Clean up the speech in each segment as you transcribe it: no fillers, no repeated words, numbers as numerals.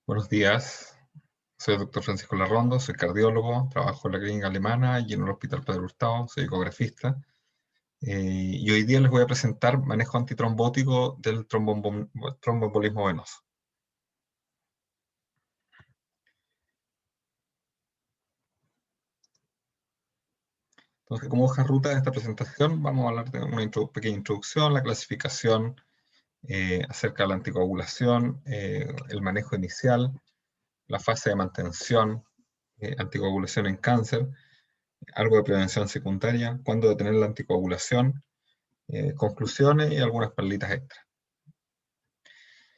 Buenos días, soy el doctor Francisco Larrondo, soy cardiólogo, trabajo en la clínica alemana y en el Hospital Pedro Hurtado, soy ecografista. Y hoy día les voy a presentar manejo antitrombótico del tromboembolismo venoso. Entonces, como hoja ruta de esta presentación, vamos a hablar de una pequeña introducción, la clasificación, acerca de la anticoagulación, el manejo inicial, la fase de mantención, anticoagulación en cáncer, algo de prevención secundaria, cuándo detener la anticoagulación, conclusiones y algunas perlitas extras.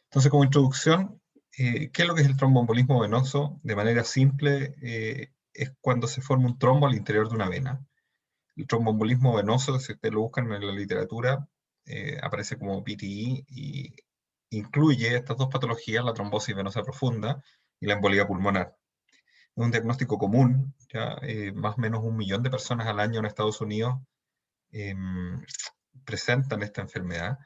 Entonces, como introducción, ¿qué es lo que es el tromboembolismo venoso? De manera simple, es cuando se forma un trombo al interior de una vena. El tromboembolismo venoso, si ustedes lo buscan en la literatura, aparece como PTI y incluye estas dos patologías, la trombosis venosa profunda y la embolía pulmonar. Es un diagnóstico común, ya más o menos 1 millón de personas al año en Estados Unidos em, presentan esta enfermedad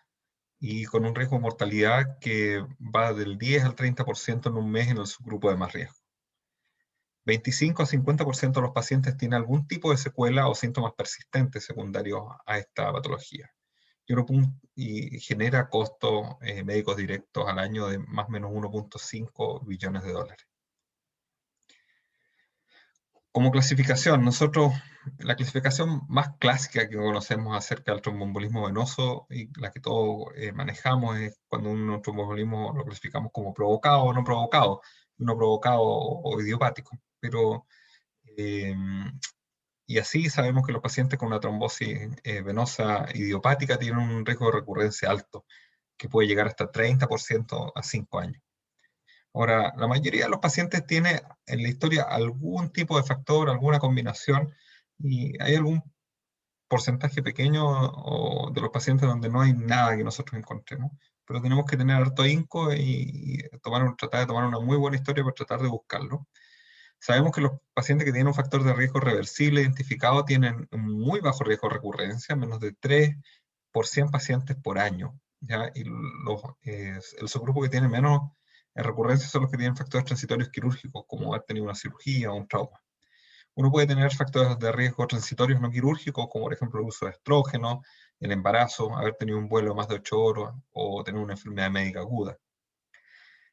y con un riesgo de mortalidad que va del 10 al 30% en un mes en el subgrupo de más riesgo. 25 a 50% de los pacientes tienen algún tipo de secuela o síntomas persistentes secundarios a esta patología. Y genera costos médicos directos al año de más o menos 1,5 billones de dólares. Como clasificación, la clasificación más clásica que conocemos acerca del tromboembolismo venoso y la que todos manejamos es cuando un tromboembolismo lo clasificamos como provocado o no provocado o idiopático. Pero, eh, y así sabemos que los pacientes con una trombosis venosa idiopática tienen un riesgo de recurrencia alto, que puede llegar hasta 30% a 5 años. Ahora, la mayoría de los pacientes tiene en la historia algún tipo de factor, alguna combinación, y hay algún porcentaje pequeño de los pacientes donde no hay nada que nosotros encontremos, pero tenemos que tener harto ahínco y tratar de tomar una muy buena historia para tratar de buscarlo. Sabemos que los pacientes que tienen un factor de riesgo reversible identificado tienen un muy bajo riesgo de recurrencia, menos de 3 por 100 pacientes por año, ¿ya? Y el subgrupo que tiene menos recurrencia son los que tienen factores transitorios quirúrgicos, como haber tenido una cirugía o un trauma. Uno puede tener factores de riesgo transitorios no quirúrgicos, como por ejemplo el uso de estrógeno, el embarazo, haber tenido un vuelo de más de 8 horas o tener una enfermedad médica aguda.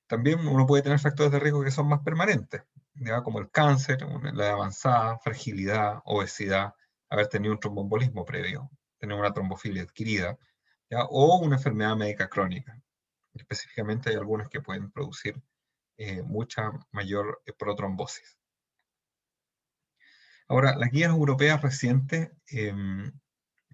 También uno puede tener factores de riesgo que son más permanentes, ¿ya? Como el cáncer, la edad avanzada, fragilidad, obesidad, haber tenido un tromboembolismo previo, tener una trombofilia adquirida, ¿ya? O una enfermedad médica crónica. Específicamente hay algunas que pueden producir mucha mayor protrombosis. Ahora, las guías europeas recientes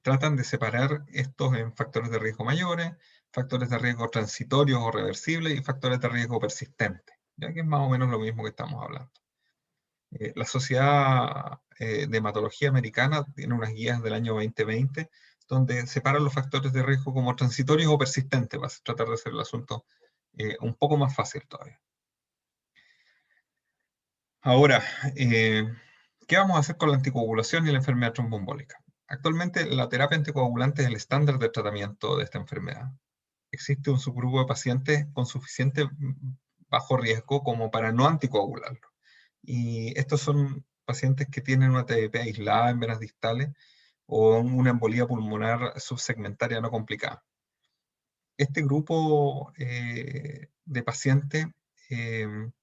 tratan de separar estos en factores de riesgo mayores, factores de riesgo transitorios o reversibles y factores de riesgo persistentes, ya que es más o menos lo mismo que estamos hablando. La Sociedad de Hematología Americana tiene unas guías del año 2020 donde separan los factores de riesgo como transitorios o persistentes, para tratar de hacer el asunto un poco más fácil todavía. Ahora, ¿qué vamos a hacer con la anticoagulación y la enfermedad tromboembólica? Actualmente la terapia anticoagulante es el estándar de tratamiento de esta enfermedad. Existe un subgrupo de pacientes con suficiente bajo riesgo como para no anticoagularlo. Y estos son pacientes que tienen una TDP aislada en venas distales o una embolía pulmonar subsegmentaria no complicada. Este grupo de pacientes en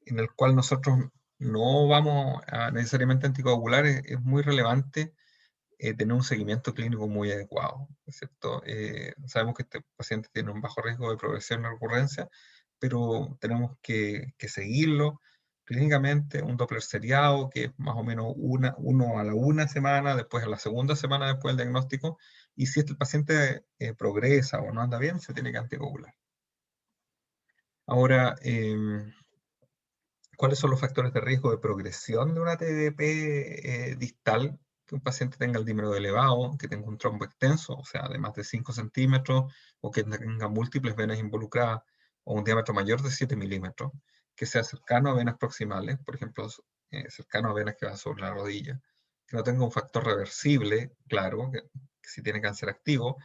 el cual nosotros no vamos a necesariamente anticoagular, es muy relevante tener un seguimiento clínico muy adecuado, ¿cierto? Sabemos que este paciente tiene un bajo riesgo de progresión y recurrencia, pero tenemos que seguirlo clínicamente, un Doppler seriado, que es más o menos uno a la 1 semana, después a la 2.ª semana después del diagnóstico, y si este paciente progresa o no anda bien, se tiene que anticoagular. Ahora, ¿cuáles son los factores de riesgo de progresión de una TDP distal? Que un paciente tenga el dímero elevado, que tenga un trombo extenso, o sea, de más de 5 centímetros, o que tenga múltiples venas involucradas, o un diámetro mayor de 7 milímetros, que sea cercano a venas proximales, por ejemplo, cercano a venas que van sobre la rodilla, que no tenga un factor reversible, claro, que si tiene cáncer activo,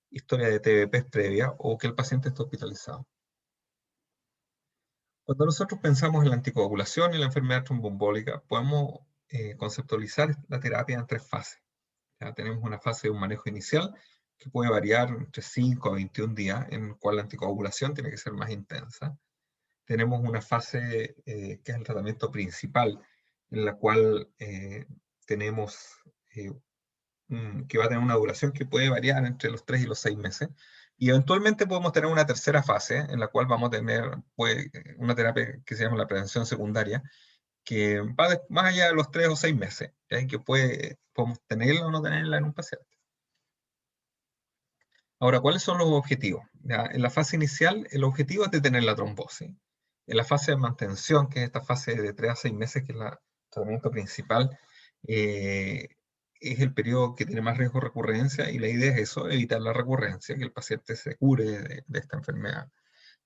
historia de TBP previa, o que el paciente esté hospitalizado. Cuando nosotros pensamos en la anticoagulación y la enfermedad tromboembólica, podemos conceptualizar la terapia en tres fases. Ya tenemos una fase de un manejo inicial que puede variar entre 5 a 21 días, en la cual la anticoagulación tiene que ser más intensa. Tenemos una fase que es el tratamiento principal, en la cual tenemos eh, que va a tener una duración que puede variar entre los 3 y los 6 meses. Y eventualmente podemos tener una tercera fase en la cual vamos a tener una terapia que se llama la prevención secundaria, que va más allá de los 3 o 6 meses, ¿ya? Y que podemos tenerla o no tenerla en un paciente. Ahora, ¿cuáles son los objetivos? Ya, en la fase inicial, el objetivo es detener la trombosis. En la fase de mantención, que es esta fase de 3 a 6 meses, que es el tratamiento principal, eh, es el periodo que tiene más riesgo de recurrencia, y la idea es eso, evitar la recurrencia, que el paciente se cure de esta enfermedad.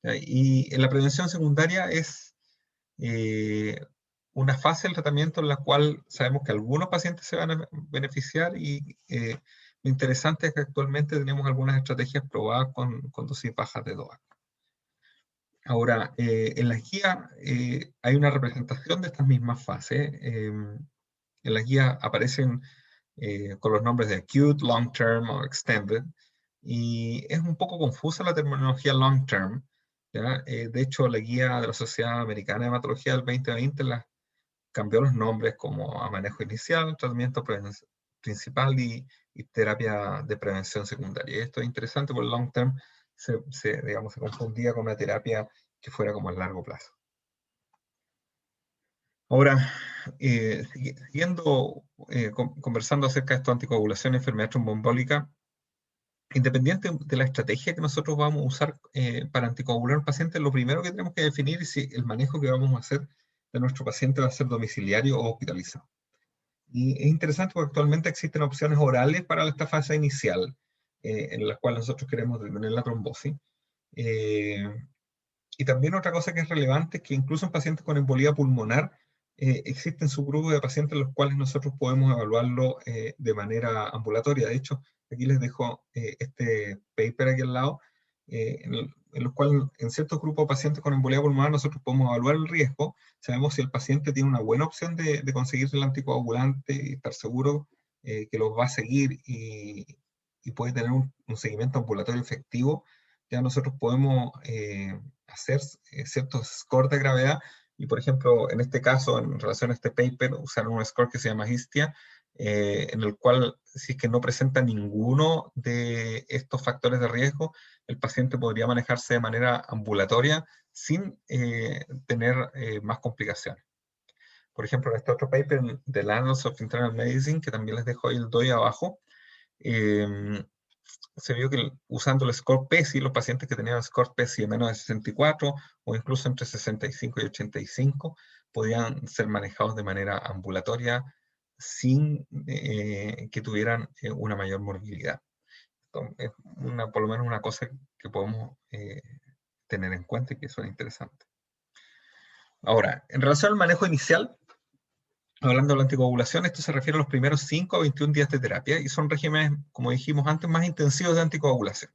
¿Ya? Y en la prevención secundaria es eh, una fase del tratamiento en la cual sabemos que algunos pacientes se van a beneficiar, y lo interesante es que actualmente tenemos algunas estrategias probadas con dosis bajas de DOAC. Ahora, en la guía hay una representación de estas mismas fases. En la guía aparecen con los nombres de acute, long term o extended, y es un poco confusa la terminología long term. ¿Ya? De hecho, la guía de la Sociedad Americana de Hematología del 2020 cambió los nombres como a manejo inicial, tratamiento principal y terapia de prevención secundaria. Y esto es interesante porque el long term digamos, se confundía con una terapia que fuera como a largo plazo. Ahora, siguiendo conversando acerca de esto, anticoagulación y enfermedad tromboembólica, independiente de la estrategia que nosotros vamos a usar para anticoagular al paciente, lo primero que tenemos que definir es si el manejo que vamos a hacer de nuestro paciente va a ser domiciliario o hospitalizado. Y es interesante porque actualmente existen opciones orales para esta fase inicial, en las cuales nosotros queremos detener la trombosis. Eh, y también otra cosa que es relevante es que incluso en pacientes con embolía pulmonar, existen subgrupos de pacientes en los cuales nosotros podemos evaluarlo de manera ambulatoria. De hecho, aquí les dejo este paper aquí al lado, en los cuales en ciertos grupos de pacientes con embolía pulmonar nosotros podemos evaluar el riesgo, sabemos si el paciente tiene una buena opción de conseguir el anticoagulante y estar seguro que los va a seguir, y puede tener un seguimiento ambulatorio efectivo. Ya nosotros podemos hacer ciertos scores de gravedad, y por ejemplo, en este caso, en relación a este paper, usaron un score que se llama HISTIA, en el cual, si es que no presenta ninguno de estos factores de riesgo, el paciente podría manejarse de manera ambulatoria sin tener más complicaciones. Por ejemplo, en este otro paper de Annals of Internal Medicine, que también les dejo ahí el doy abajo, se vio que usando el score PESI, los pacientes que tenían score PESI de menos de 64 o incluso entre 65 y 85 podían ser manejados de manera ambulatoria sin que tuvieran una mayor morbilidad. Es por lo menos una cosa que podemos tener en cuenta y que suena interesante. Ahora, en relación al manejo inicial, hablando de la anticoagulación, esto se refiere a los primeros 5 a 21 días de terapia, y son regímenes, como dijimos antes, más intensivos de anticoagulación.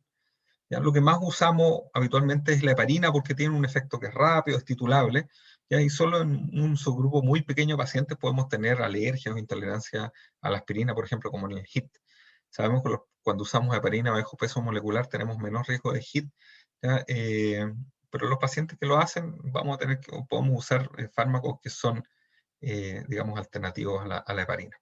¿Ya? Lo que más usamos habitualmente es la heparina porque tiene un efecto que es rápido, es titulable, ¿ya? Y solo en un subgrupo muy pequeño de pacientes podemos tener alergias o intolerancia a la aspirina, por ejemplo, como en el HIT. Sabemos que cuando usamos heparina bajo peso molecular tenemos menos riesgo de HIT, ¿ya? Pero los pacientes que lo hacen vamos a tener podemos usar fármacos que son, digamos, alternativos a la heparina.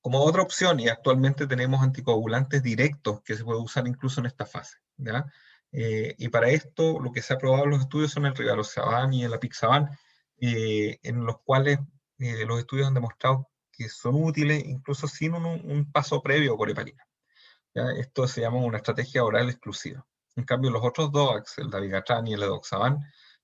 Como otra opción, y actualmente tenemos anticoagulantes directos que se puede usar incluso en esta fase, ¿ya? Y para esto, lo que se ha probado en los estudios son el rivaroxaban y el apixaban, en los cuales los estudios han demostrado que son útiles incluso sin un paso previo por heparina, ¿ya? Esto se llama una estrategia oral exclusiva. En cambio, los otros DOACs, el dabigatran y el edoxaban,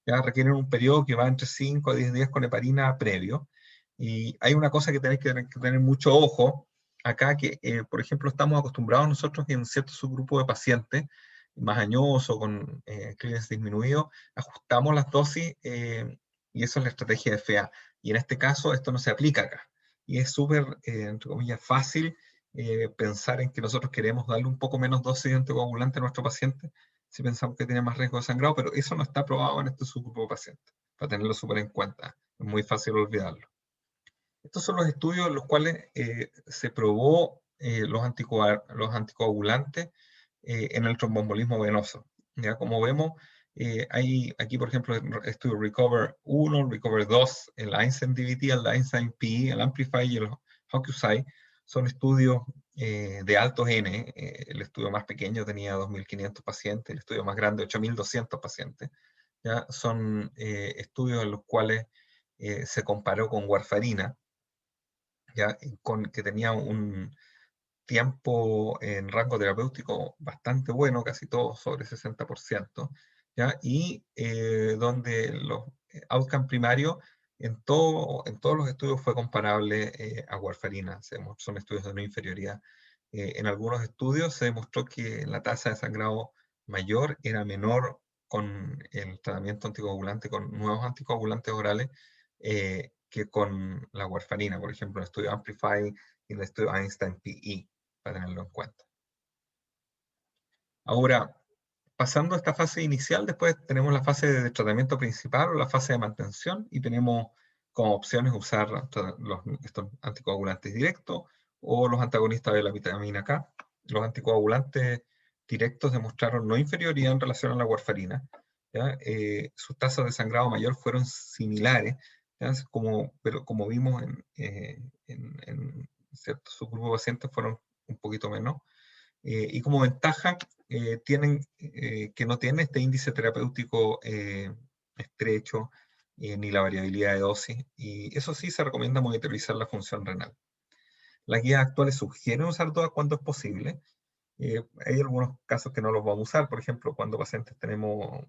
ya requieren un periodo que va entre 5 a 10 días con heparina previo. Y hay una cosa que tenéis que tener mucho ojo acá, que por ejemplo estamos acostumbrados nosotros en ciertos subgrupos de pacientes más añosos, con clínicas disminuidos, ajustamos las dosis, y eso es la estrategia de FA. Y en este caso esto no se aplica acá. Y es súper, entre comillas, fácil pensar en que nosotros queremos darle un poco menos dosis de anticoagulante a nuestro paciente si pensamos que tiene más riesgo de sangrado, pero eso no está probado en este subgrupo de pacientes. para tenerlo súper en cuenta. Es muy fácil olvidarlo. Estos son los estudios en los cuales se probó los anticoagulantes en el tromboembolismo venoso. Ya como vemos, hay aquí, por ejemplo, el estudio Recover 1, Recover 2, el Einstein DVT, el Einstein PE, el Amplify y el Hokusai. Son estudios de altos N. El estudio más pequeño tenía 2.500 pacientes, el estudio más grande 8.200 pacientes. ¿Ya? Son estudios en los cuales se comparó con warfarina, ¿ya? Que tenía un tiempo en rango terapéutico bastante bueno, casi todo sobre 60%, ¿ya? Y donde los outcome primarios en todos los estudios fue comparable a warfarina. Son estudios de no inferioridad. En algunos estudios se demostró que la tasa de sangrado mayor era menor con el tratamiento anticoagulante, con nuevos anticoagulantes orales, que con la warfarina. Por ejemplo, el estudio Amplify y el estudio Einstein PE, para tenerlo en cuenta. Ahora, pasando a esta fase inicial, después tenemos la fase de tratamiento principal o la fase de mantención, y tenemos como opciones usar estos anticoagulantes directos o los antagonistas de la vitamina K. Los anticoagulantes directos demostraron no inferioridad en relación a la warfarina. ¿Ya? Sus tasas de sangrado mayor fueron similares, ¿ya? Pero como vimos en ciertos subgrupos de pacientes fueron un poquito menos. Y como ventaja, tienen que no tiene este índice terapéutico estrecho, ni la variabilidad de dosis, y eso sí se recomienda monitorizar la función renal. Las guías actuales sugieren usar DOAC cuando es posible. Hay algunos casos que no los vamos a usar, por ejemplo, cuando pacientes tenemos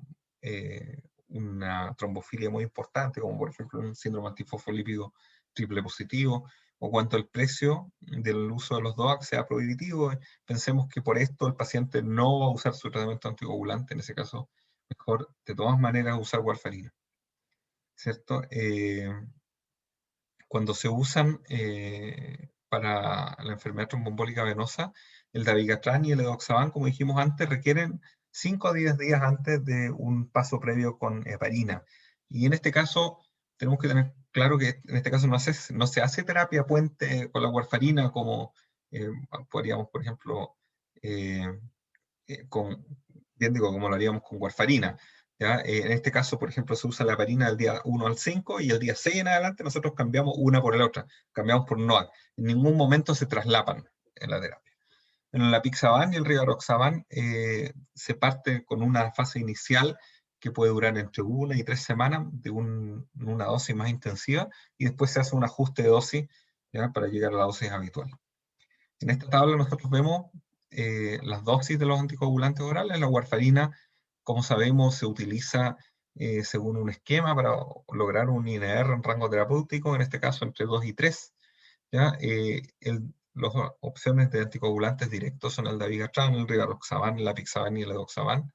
una trombofilia muy importante, como por ejemplo un síndrome antifosfolípido triple positivo, o cuando el precio del uso de los DOAC sea prohibitivo. Pensemos que por esto el paciente no va a usar su tratamiento anticoagulante, en ese caso, mejor de todas maneras usar warfarina, ¿cierto? Cuando se usan para la enfermedad tromboembólica venosa, el dabigatran y el edoxaban, como dijimos antes, requieren 5 a 10 días antes de un paso previo con heparina. Y en este caso, tenemos que tener claro que en este caso no se hace terapia puente con la warfarina como podríamos, por ejemplo, eh, con, bien digo, como lo haríamos con warfarina. ¿Ya? En este caso, por ejemplo, se usa la heparina del día 1 al 5 y el día 6 en adelante nosotros cambiamos una por la otra, cambiamos por NOAC. En ningún momento se traslapan en la terapia. En el apixaban y el rivaroxaban se parte con una fase inicial que puede durar entre 1 y 3 semanas de una dosis más intensiva, y después se hace un ajuste de dosis, ¿ya? Para llegar a la dosis habitual. En esta tabla nosotros vemos las dosis de los anticoagulantes orales. La warfarina, como sabemos, se utiliza según un esquema para lograr un INR en rango terapéutico, en este caso entre 2 y 3. ¿Ya? Las opciones de anticoagulantes directos son el dabigatran, el rivaroxaban, el apixaban y el edoxaban.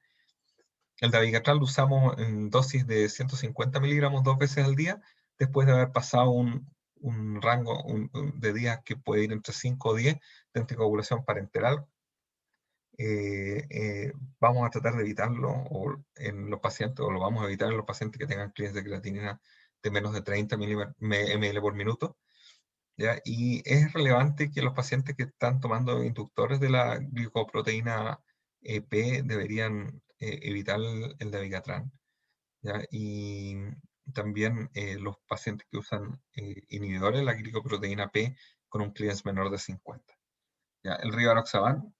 El dabigatran lo usamos en dosis de 150 miligramos 2 veces al día, después de haber pasado un rango de días que puede ir entre 5 o 10 de anticoagulación parenteral. Vamos a tratar de evitarlo en los pacientes, o lo vamos a evitar en los pacientes que tengan clearance de creatinina de menos de 30 ml por minuto. ¿Ya? Y es relevante que los pacientes que están tomando inductores de la glicoproteína P deberían evitar el dabigatran, ¿ya? Y también los pacientes que usan inhibidores de la glicoproteína P con un clearance menor de 50. ¿Ya? El rivaroxaban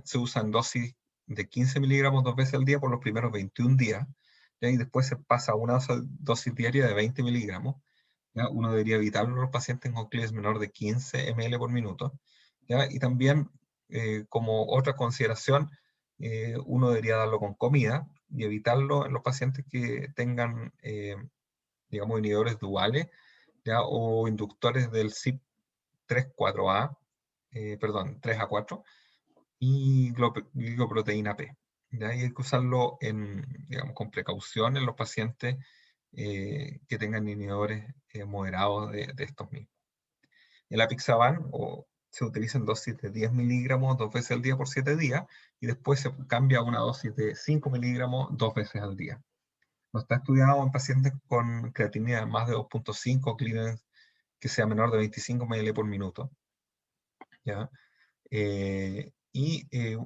se usa en dosis de 15 miligramos 2 veces al día por los primeros 21 días, ¿ya? Y después se pasa a una dosis diaria de 20 miligramos. ¿Ya? Uno debería evitarlo en los pacientes con clearance menor de 15 ml por minuto, ¿ya? Y también, como otra consideración, uno debería darlo con comida y evitarlo en los pacientes que tengan, digamos, inhibidores duales, ¿ya? O inductores del CYP3A4, perdón, 3A4, y glicoproteína P. ¿Ya? Y hay que usarlo digamos, con precaución en los pacientes que tengan inhibidores moderados de estos mismos. El apixaban se utiliza en dosis de 10 miligramos 2 veces al día por 7 días, y después se cambia a una dosis de 5 miligramos 2 veces al día. No está estudiado en pacientes con creatinina de más de 2.5, clearance que sea menor de 25 ml por minuto. ¿Ya?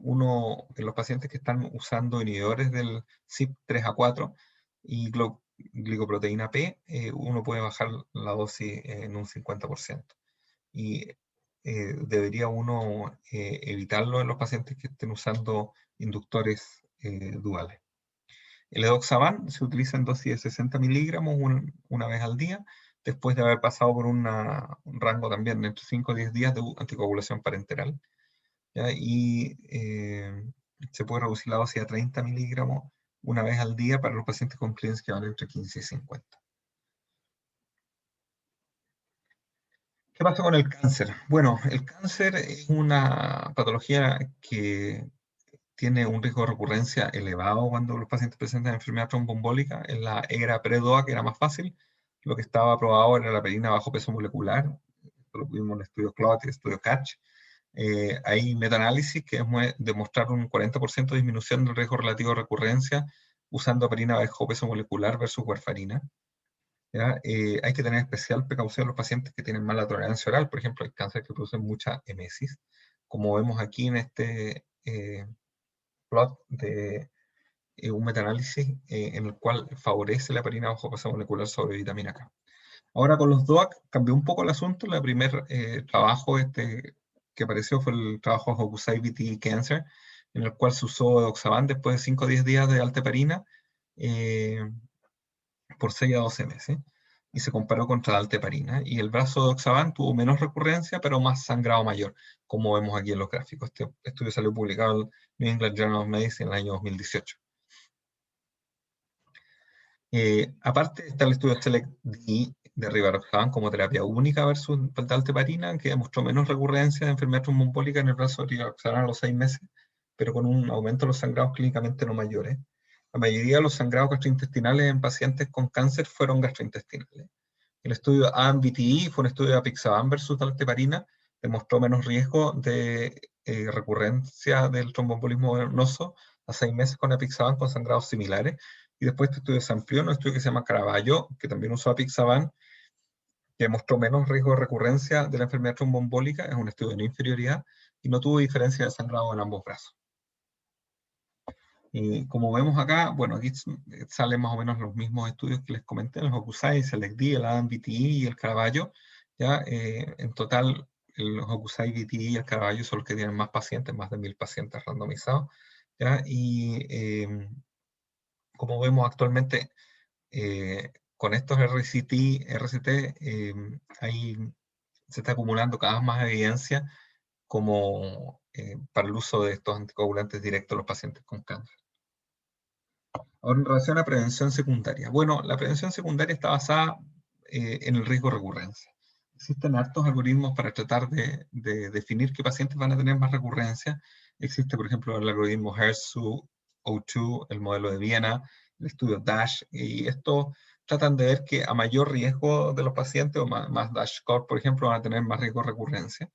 Uno, en los pacientes que están usando inhibidores del CYP3A4 y glicoproteína P, uno puede bajar la dosis en un 50%. Y debería uno evitarlo en los pacientes que estén usando inductores duales. El edoxaban se utiliza en dosis de 60 miligramos una vez al día, después de haber pasado por un rango también de entre 5 y 10 días de anticoagulación parenteral. ¿Ya? Se puede reducir la dosis a 30 miligramos una vez al día para los pacientes con clearance que van entre 15 y 50. ¿Qué pasa con el cáncer? Bueno, el cáncer es una patología que tiene un riesgo de recurrencia elevado cuando los pacientes presentan enfermedad tromboembólica. En la era pre-DOAC era más fácil. Lo que estaba aprobado era la perina bajo peso molecular. Lo vimos en el estudio CLOT y el estudio CATCH. Hay metaanálisis que demostraron un 40% de disminución del riesgo relativo de recurrencia usando perina bajo peso molecular versus warfarina. Hay que tener especial precaución en los pacientes que tienen mala tolerancia oral, por ejemplo, hay cáncer que producen mucha emesis, como vemos aquí en este plot de un metaanálisis en el cual favorece la perina bajo peso molecular sobre vitamina K. Ahora con los DOAC cambió un poco el asunto. El primer trabajo que apareció fue el trabajo Hokusai VTE Cancer, en el cual se usó edoxaban después de 5 o 10 días de alteparina por 6 a 12 meses, y se comparó contra la alteparina. Y el brazo de edoxaban tuvo menos recurrencia, pero más sangrado mayor, como vemos aquí en los gráficos. Este estudio salió publicado en el New England Journal of Medicine en el año 2018. Aparte está el estudio SELECT-D de rivaroxaban como terapia única versus alteparina, que demostró menos recurrencia de enfermedad tromboembólica en el brazo de rivaroxaban a los 6 meses, pero con un aumento de los sangrados clínicamente no mayores. La mayoría de los sangrados gastrointestinales en pacientes con cáncer fueron gastrointestinales. El estudio AMVTE fue un estudio de apixaban versus alteparina, demostró menos riesgo de recurrencia del tromboembolismo venoso a 6 meses con apixaban con sangrados similares. Y después este estudio se amplió en un estudio que se llama Caraballo, que también usó apixaban, que demostró menos riesgo de recurrencia de la enfermedad tromboembólica, es un estudio de no inferioridad, y no tuvo diferencia de sangrado en ambos brazos. Y como vemos acá, bueno, aquí salen más o menos los mismos estudios que les comenté, el Hokusai, SELECT-D, el ADAM-VTE y el Caraballo. ¿Ya? En total, el Hokusai, VTE y el Caraballo son los que tienen más pacientes, más de 1000 pacientes randomizados. ¿Ya? Y como vemos actualmente, con estos RCT, se está acumulando cada vez más evidencia como para el uso de estos anticoagulantes directos a los pacientes con cáncer. Ahora, en relación a prevención secundaria. Bueno, la prevención secundaria está basada en el riesgo de recurrencia. Existen hartos algoritmos para tratar de definir qué pacientes van a tener más recurrencia. Existe, por ejemplo, el algoritmo HERSU-O2, el modelo de Viena, el estudio DASH, y estos tratan de ver que a mayor riesgo de los pacientes, o más DASH score, por ejemplo, van a tener más riesgo de recurrencia.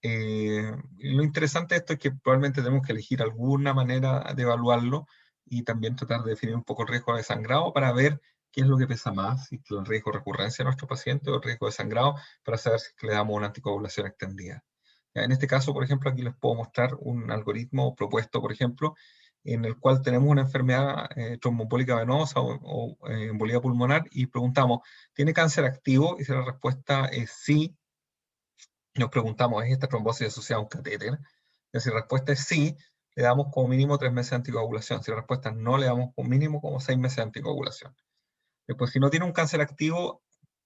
Lo interesante de esto es que probablemente tenemos que elegir alguna manera de evaluarlo y también tratar de definir un poco el riesgo de sangrado para ver qué es lo que pesa más, si es el riesgo de recurrencia de nuestro paciente o el riesgo de sangrado, para saber si es que le damos una anticoagulación extendida. Ya, en este caso, por ejemplo, aquí les puedo mostrar un algoritmo propuesto, por ejemplo, en el cual tenemos una enfermedad tromboembólica venosa o embolía pulmonar y preguntamos, ¿tiene cáncer activo? Y si la respuesta es sí, nos preguntamos, ¿es esta trombosis asociada a un catéter? Y si la respuesta es sí, le damos como mínimo 3 meses de anticoagulación. Si la respuesta es no, le damos como mínimo como 6 meses de anticoagulación. Después, si no tiene un cáncer activo,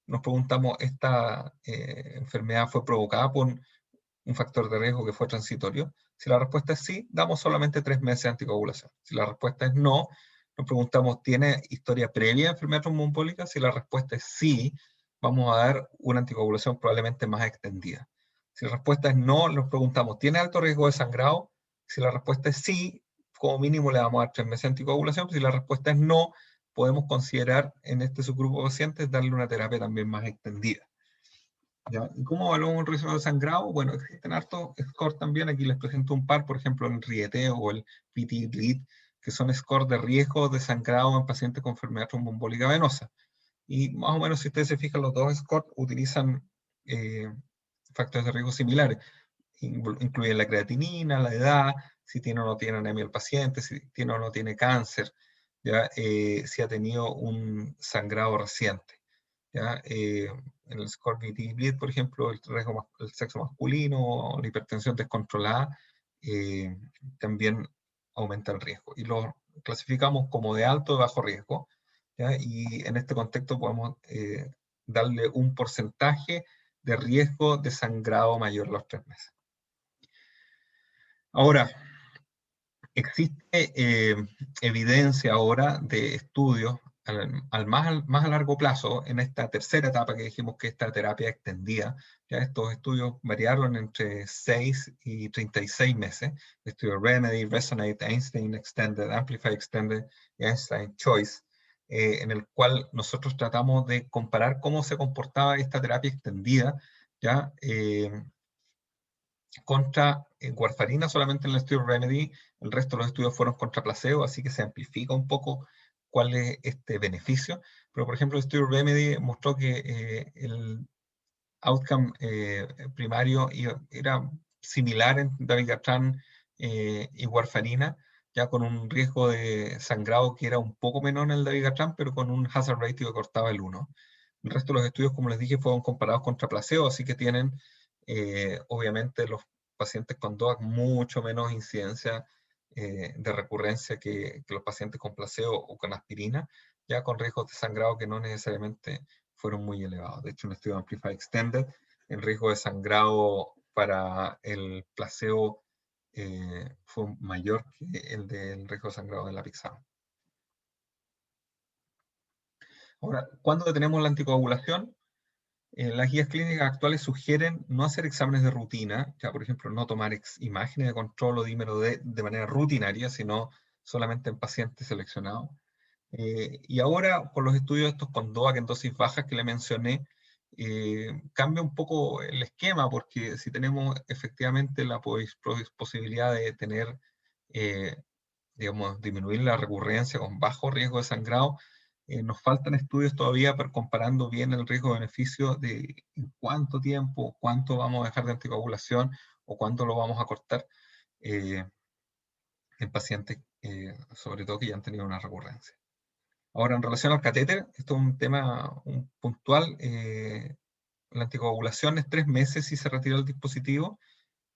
nos preguntamos, ¿esta enfermedad fue provocada por un factor de riesgo que fue transitorio? Si la respuesta es sí, damos solamente 3 meses de anticoagulación. Si la respuesta es no, nos preguntamos, ¿tiene historia previa de enfermedad tromboembólica? Si la respuesta es sí, vamos a dar una anticoagulación probablemente más extendida. Si la respuesta es no, nos preguntamos, ¿tiene alto riesgo de sangrado? Si la respuesta es sí, como mínimo le vamos a dar 3 meses de anticoagulación. Si la respuesta es no, podemos considerar en este subgrupo de pacientes darle una terapia también más extendida. ¿Ya? ¿Y cómo evaluamos el riesgo de sangrado? Bueno, existen hartos scores también. Aquí les presento un par, por ejemplo, el RIETE o el PT-GLID, que son scores de riesgo de sangrado en pacientes con enfermedad tromboembólica venosa. Y más o menos, si ustedes se fijan, los dos scores utilizan factores de riesgo similares. Incluyen la creatinina, la edad, si tiene o no tiene anemia el paciente, si tiene o no tiene cáncer, ¿ya? Si ha tenido un sangrado reciente. ¿Ya? En el score VT-Bleed, por ejemplo, el sexo masculino, la hipertensión descontrolada, también aumenta el riesgo. Y lo clasificamos como de alto o bajo riesgo, ¿ya? Y en este contexto podemos darle un porcentaje de riesgo de sangrado mayor a los 3 meses. Ahora, existe evidencia ahora de estudios más a largo plazo en esta tercera etapa que dijimos que esta terapia extendida. Ya estos estudios variaron entre 6 y 36 meses. Estudio Remedy, Resonate, Einstein Extended, Amplify Extended y Einstein Choice, en el cual nosotros tratamos de comparar cómo se comportaba esta terapia extendida, ¿ya? Contra warfarina solamente en el estudio Remedy, el resto de los estudios fueron contra placebo, así que se amplifica un poco cuál es este beneficio. Pero, por ejemplo, el estudio Remedy mostró que el outcome primario era similar en dabigatran y warfarina, ya con un riesgo de sangrado que era un poco menor en el dabigatran, pero con un hazard ratio que cortaba el 1. El resto de los estudios, como les dije, fueron comparados contra placebo, así que tienen, obviamente, los pacientes con DOAC mucho menos incidencia de recurrencia que los pacientes con placebo o con aspirina, ya con riesgos de sangrado que no necesariamente fueron muy elevados. De hecho, en el estudio Amplify Extended, el riesgo de sangrado para el placebo fue mayor que el del riesgo de sangrado de la Pixar. Ahora, ¿cuándo detenemos la anticoagulación? Las guías clínicas actuales sugieren no hacer exámenes de rutina, ya por ejemplo no tomar imágenes de control o dímero de manera rutinaria, sino solamente en pacientes seleccionados. Y ahora, con los estudios estos con DOAC en dosis bajas que le mencioné, cambia un poco el esquema, porque si tenemos efectivamente la posibilidad de tener, digamos, disminuir la recurrencia con bajo riesgo de sangrado, nos faltan estudios todavía comparando bien el riesgo-beneficio de en cuánto tiempo, cuánto vamos a dejar de anticoagulación o cuánto lo vamos a cortar en pacientes, sobre todo que ya han tenido una recurrencia. Ahora, en relación al catéter, esto es un tema puntual. La anticoagulación es 3 meses si se retira el dispositivo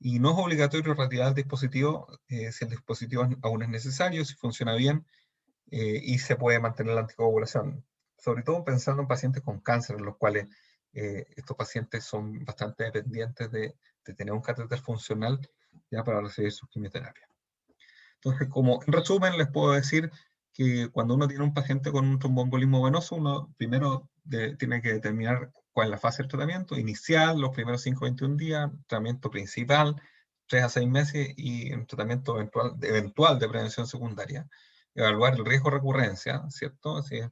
y no es obligatorio retirar el dispositivo si el dispositivo aún es necesario, si funciona bien y se puede mantener la anticoagulación. Sobre todo pensando en pacientes con cáncer, en los cuales estos pacientes son bastante dependientes de tener un catéter funcional ya para recibir su quimioterapia. Entonces, como en resumen, les puedo decir que cuando uno tiene un paciente con un tromboembolismo venoso, uno primero tiene que determinar cuál es la fase del tratamiento inicial, los primeros 5 a 21 días, tratamiento principal, 3 a 6 meses y un tratamiento eventual de prevención secundaria. Evaluar el riesgo de recurrencia, ¿cierto? Si es,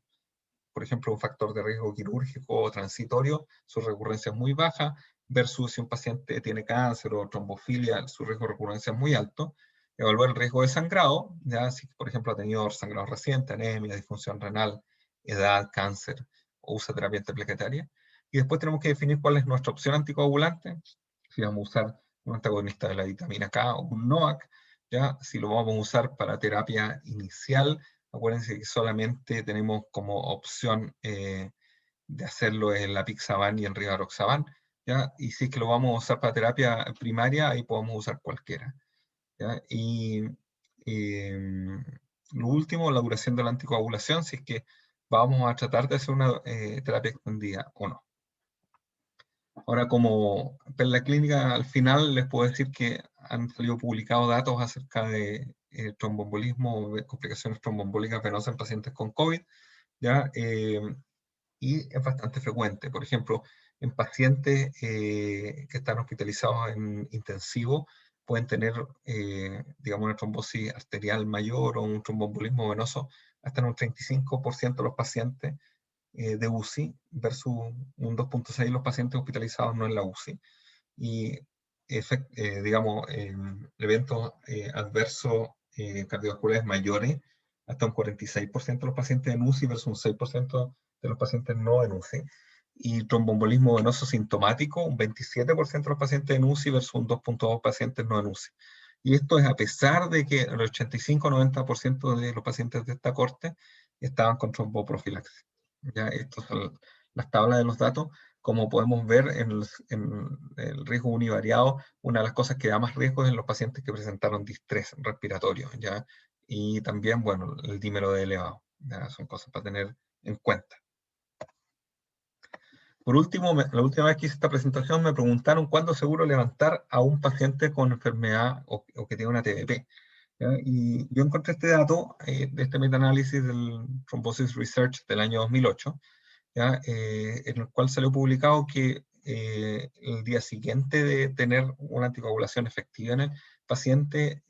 por ejemplo, un factor de riesgo quirúrgico o transitorio, su recurrencia es muy baja, versus si un paciente tiene cáncer o trombofilia, su riesgo de recurrencia es muy alto. Evaluar el riesgo de sangrado, ya si por ejemplo ha tenido sangrado reciente, anemia, disfunción renal, edad, cáncer o usa terapia antiplaquetaria. Y después tenemos que definir cuál es nuestra opción anticoagulante, si vamos a usar un antagonista de la vitamina K o un NOAC, ya si lo vamos a usar para terapia inicial. Acuérdense que solamente tenemos como opción de hacerlo en la Pixaban y en Rivaroxaban, ¿ya? Y si es que lo vamos a usar para terapia primaria, ahí podemos usar cualquiera, ¿ya? Y lo último, la duración de la anticoagulación, si es que vamos a tratar de hacer una terapia extendida o no. Ahora, como en la clínica, al final les puedo decir que han salido publicados datos acerca de tromboembolismo, de complicaciones tromboembólicas venosas en pacientes con COVID, ¿ya? Y es bastante frecuente. Por ejemplo, en pacientes que están hospitalizados en intensivo, pueden tener, digamos, una trombosis arterial mayor o un tromboembolismo venoso hasta en un 35% de los pacientes de UCI versus un 2.6 los pacientes hospitalizados no en la UCI. Y, digamos, eventos adversos cardiovasculares mayores, hasta un 46% de los pacientes en UCI versus un 6% de los pacientes no en UCI. Y tromboembolismo venoso sintomático, un 27% de los pacientes en UCI versus un 2,2% pacientes no en UCI. Y esto es a pesar de que el 85-90% de los pacientes de esta corte estaban con tromboprofilaxis. Ya, estas son las tablas de los datos. Como podemos ver en el riesgo univariado, una de las cosas que da más riesgo es en los pacientes que presentaron distrés respiratorio, ¿ya? Y también, bueno, el dímero de elevado, ¿ya? Son cosas para tener en cuenta. Por último, la última vez que hice esta presentación me preguntaron cuándo es seguro levantar a un paciente con enfermedad o que tiene una TBP. ¿Ya? Y yo encontré este dato de este metaanálisis del Thrombosis Research del año 2008, ¿ya? En el cual salió publicado que el día siguiente de tener una anticoagulación efectiva en el paciente,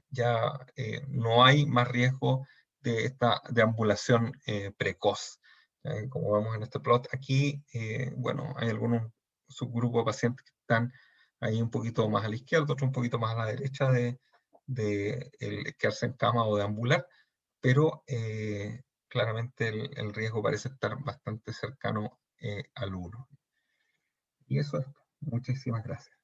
ya no hay más riesgo de esta deambulación precoz. Como vemos en este plot aquí, bueno, hay algunos subgrupos de pacientes que están ahí un poquito más a la izquierda, otros un poquito más a la derecha de el quedarse en cama o deambular, pero claramente el riesgo parece estar bastante cercano al 1. Y eso es. Muchísimas gracias.